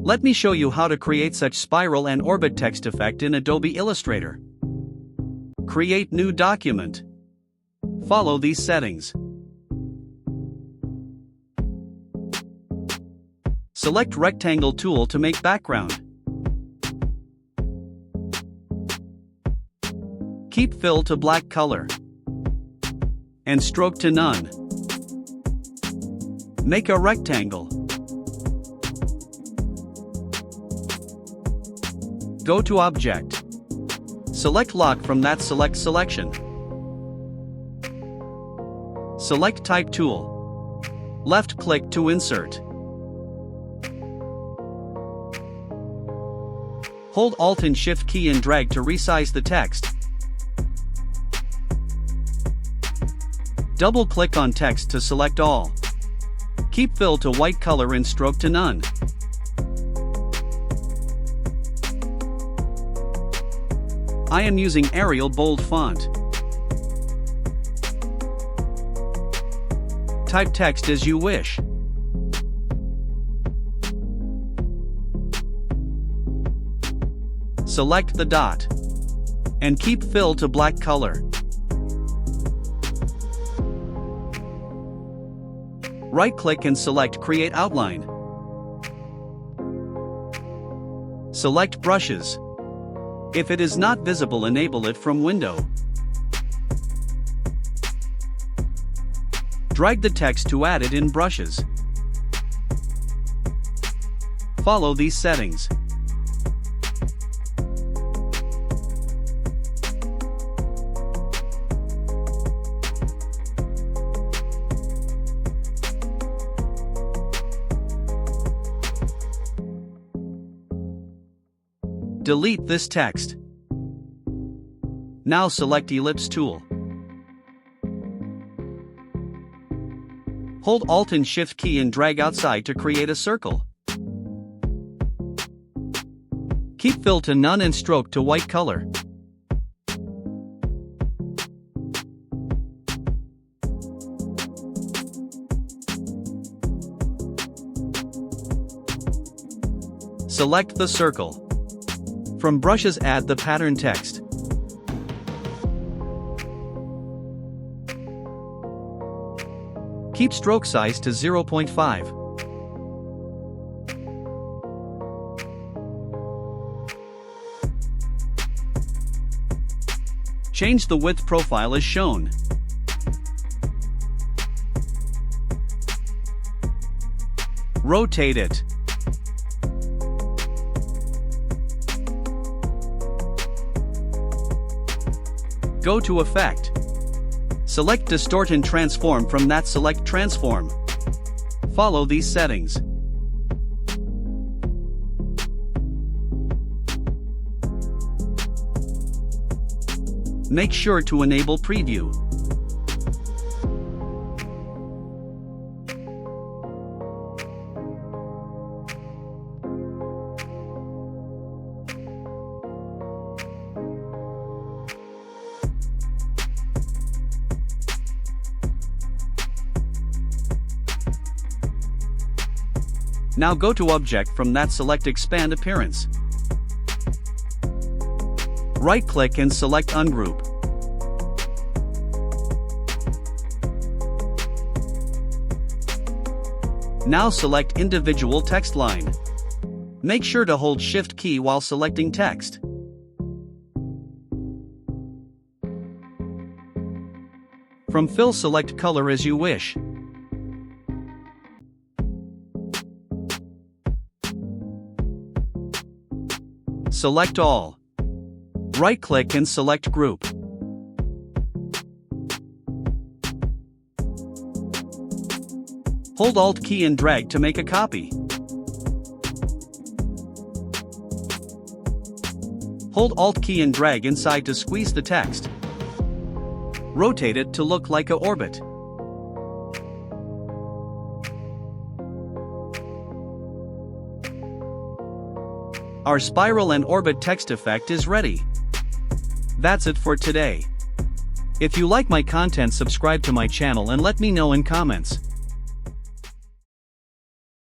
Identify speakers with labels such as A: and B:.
A: Let me show you how to create such spiral and orbit text effect in Adobe Illustrator. Create new document. Follow these settings. Select rectangle tool to make background. Keep fill to black color. And stroke to none. Make a rectangle. Go to Object. Select Lock from that select selection. Select Type tool. Left click to insert. Hold Alt and Shift key and drag to resize the text. Double click on text to select all. Keep fill to white color and stroke to none. I am using Arial bold font. Type text as you wish. Select the dot. And keep fill to black color. Right-click and select Create Outline. Select Brushes. If it is not visible, enable it from Window. Drag the text to add it in Brushes. Follow these settings. Delete this text. Now select Ellipse tool. Hold Alt and Shift key and drag outside to create a circle. Keep fill to none and stroke to white color. Select the circle. From Brushes, add the pattern text. Keep stroke size to 0.5. Change the width profile as shown. Rotate it. Go to Effect. Select Distort and Transform from that select Transform. Follow these settings. Make sure to enable Preview. Now go to Object from that select Expand Appearance. Right-click and select Ungroup. Now select individual text line. Make sure to hold Shift key while selecting text. From Fill, select Color as you wish. Select all. Right-click and select Group. Hold Alt key and drag to make a copy. Hold Alt key and drag inside to squeeze the text. Rotate it to look like an orbit. Our spiral and orbit text effect is ready. That's it for today. If you like my content, subscribe to my channel and let me know in comments.